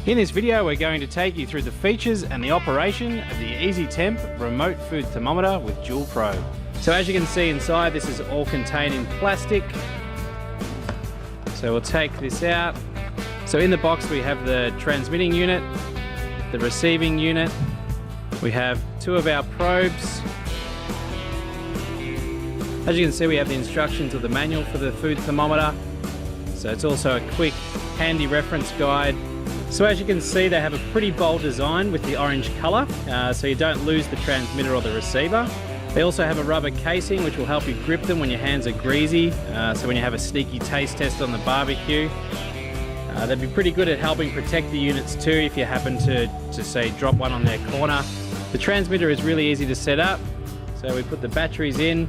In this video, we're going to take you through the features and the operation of the EasyTemp remote food thermometer with dual probe. So as you can see inside, this is all contained in plastic. So we'll take this out. So in the box we have the transmitting unit, the receiving unit, we have two of our probes. As you can see, we have the instructions of the manual for the food thermometer. So it's also a quick, handy reference guide. So as you can see, they have a pretty bold design with the orange colour, so you don't lose the transmitter or the receiver. They also have a rubber casing which will help you grip them when your hands are greasy, so when you have a sneaky taste test on the barbecue. They'd be pretty good at helping protect the units too if you happen to say drop one on their corner. The transmitter is really easy to set up, so we put the batteries in,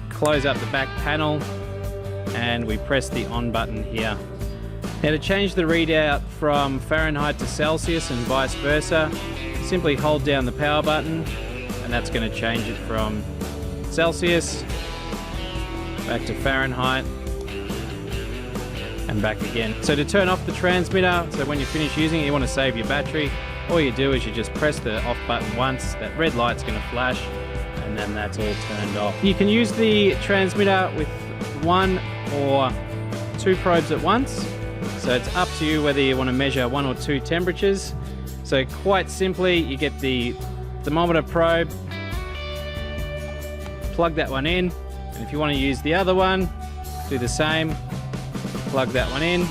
close up the back panel, and we press the on button here. Now to change the readout from Fahrenheit to Celsius and vice versa, simply hold down the power button and that's going to change it from Celsius back to Fahrenheit and back again. So to turn off the transmitter, so when you finish using it, you want to save your battery, all you do is you just press the off button once, that red light's going to flash, and then that's all turned off. You can use the transmitter with one or two probes at once. So it's up to you whether you want to measure one or two temperatures. So quite simply, you get the thermometer probe, plug that one in, and if you want to use the other one, do the same, plug that one in,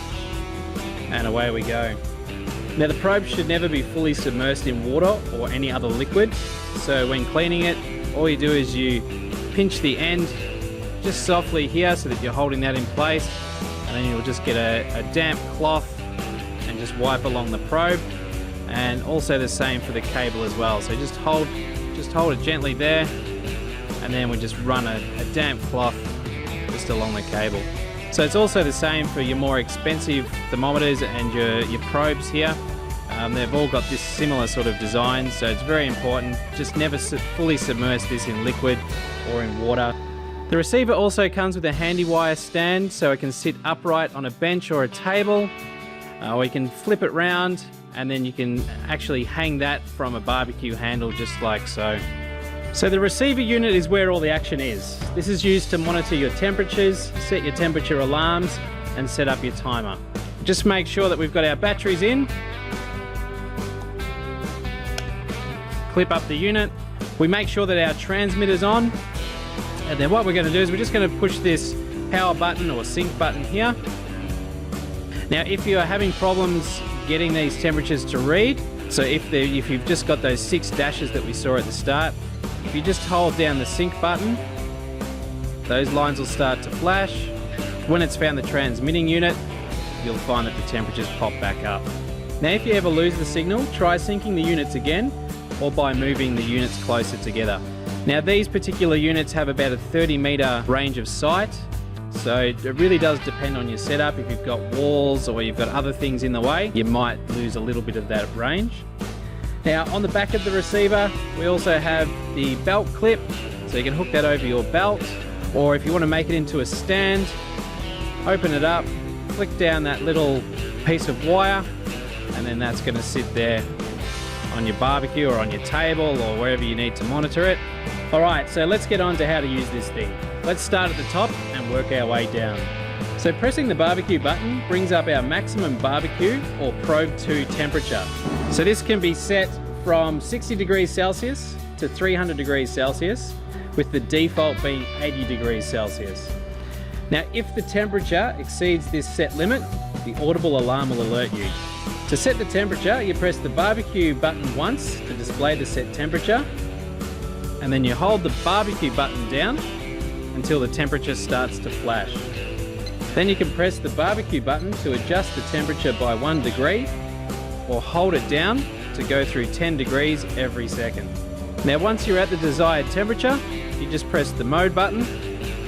and away we go. Now the probe should never be fully submersed in water or any other liquid. So when cleaning it, all you do is you pinch the end just softly here so that you're holding that in place. And then you'll just get a damp cloth and just wipe along the probe, and also the same for the cable as well. So just hold it gently there, and then we just run a damp cloth just along the cable. So it's also the same for your more expensive thermometers and your probes here. They've all got this similar sort of design, so it's very important. Just never fully submerge this in liquid or in water. The receiver also comes with a handy wire stand, so it can sit upright on a bench or a table, or you can flip it round and then you can actually hang that from a barbecue handle just like so. So the receiver unit is where all the action is. This is used to monitor your temperatures, set your temperature alarms, and set up your timer. Just make sure that we've got our batteries in. Clip up the unit. We make sure that our transmitter's on. And then what we're going to do is we're just going to push this power button or sync button here. Now if you are having problems getting these temperatures to read, so if you've just got those 6 dashes that we saw at the start, if you just hold down the sync button, those lines will start to flash. When it's found the transmitting unit, you'll find that the temperatures pop back up. Now if you ever lose the signal, try syncing the units again, or by moving the units closer together. Now these particular units have about a 30-meter range of sight, so it really does depend on your setup. If you've got walls or you've got other things in the way, you might lose a little bit of that range. Now on the back of the receiver, we also have the belt clip, so you can hook that over your belt, or if you want to make it into a stand, open it up, flick down that little piece of wire, and then that's going to sit there on your barbecue or on your table or wherever you need to monitor it. Alright, so let's get on to how to use this thing. Let's start at the top and work our way down. So pressing the barbecue button brings up our maximum barbecue or probe 2 temperature. So this can be set from 60 degrees Celsius to 300 degrees Celsius, with the default being 80 degrees Celsius. Now if the temperature exceeds this set limit, the audible alarm will alert you. To set the temperature, you press the barbecue button once to display the set temperature, and then you hold the barbecue button down until the temperature starts to flash. Then you can press the barbecue button to adjust the temperature by 1 degree, or hold it down to go through 10 degrees every second. Now once you're at the desired temperature, you just press the mode button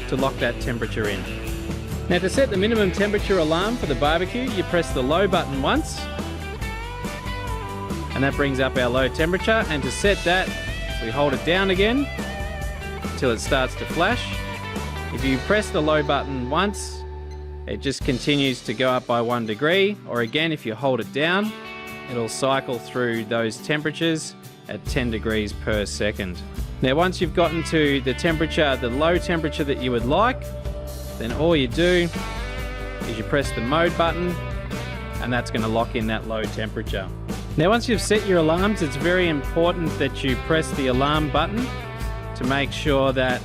to lock that temperature in. Now to set the minimum temperature alarm for the barbecue, you press the low button once, and that brings up our low temperature, and to set that, we hold it down again until it starts to flash. If you press the low button once, it just continues to go up by 1 degree, or again, if you hold it down, it'll cycle through those temperatures at 10 degrees per second. Now, once you've gotten to the temperature, the low temperature that you would like, then all you do is you press the mode button, and that's going to lock in that low temperature. Now, once you've set your alarms, it's very important that you press the alarm button to make sure that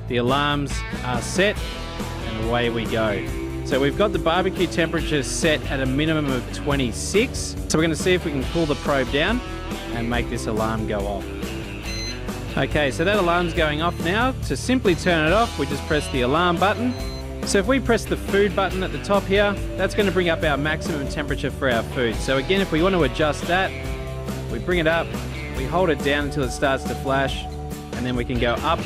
the alarms are set, and away we go. So we've got the barbecue temperature set at a minimum of 26. So we're going to see if we can pull the probe down and make this alarm go off. Okay, so that alarm's going off now. To simply turn it off, we just press the alarm button. So if we press the food button at the top here, that's going to bring up our maximum temperature for our food. So again, if we want to adjust that, we bring it up, we hold it down until it starts to flash, and then we can go up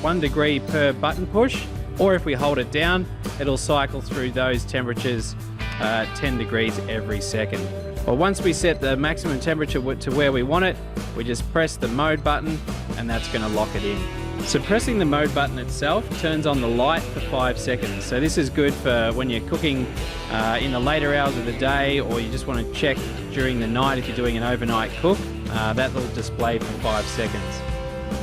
1 degree per button push, or if we hold it down, it'll cycle through those temperatures 10 degrees every second. Well, once we set the maximum temperature to where we want it, we just press the mode button, and that's going to lock it in. So pressing the mode button itself turns on the light for 5 seconds. So this is good for when you're cooking in the later hours of the day, or you just want to check during the night if you're doing an overnight cook. That will display for 5 seconds.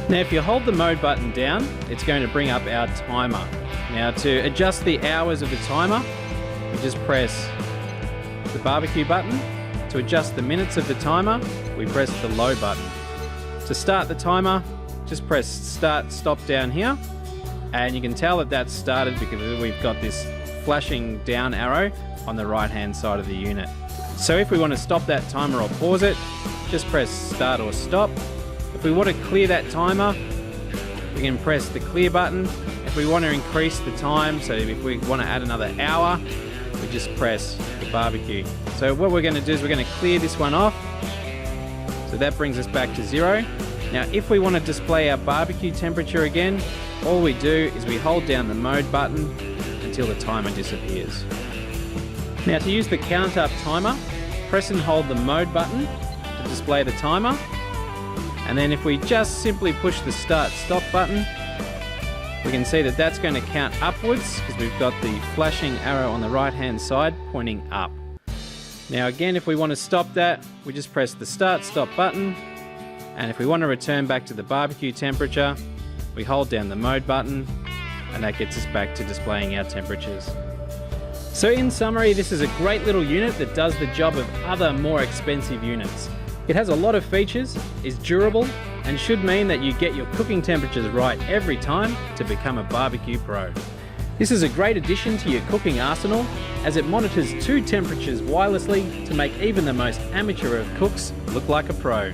Now, if you hold the mode button down, it's going to bring up our timer. Now, to adjust the hours of the timer, we just press the barbecue button. To adjust the minutes of the timer, we press the low button. To start the timer, just press start stop down here, and you can tell that that's started because we've got this flashing down arrow on the right hand side of the unit. So if we want to stop that timer or pause it, just press start or stop. If we want to clear that timer, we can press the clear button. If we want to increase the time, so if we want to add another hour, we just press the barbecue. So what we're going to do is we're going to clear this one off. So that brings us back to 0. Now, if we want to display our barbecue temperature again, all we do is we hold down the mode button until the timer disappears. Now, to use the count-up timer, press and hold the mode button to display the timer. And then if we just simply push the start-stop button, we can see that that's going to count upwards because we've got the flashing arrow on the right-hand side pointing up. Now again, if we want to stop that, we just press the start-stop button. And if we want to return back to the barbecue temperature, we hold down the mode button, and that gets us back to displaying our temperatures. So in summary, this is a great little unit that does the job of other more expensive units. It has a lot of features, is durable, and should mean that you get your cooking temperatures right every time to become a barbecue pro. This is a great addition to your cooking arsenal, as it monitors 2 temperatures wirelessly to make even the most amateur of cooks look like a pro.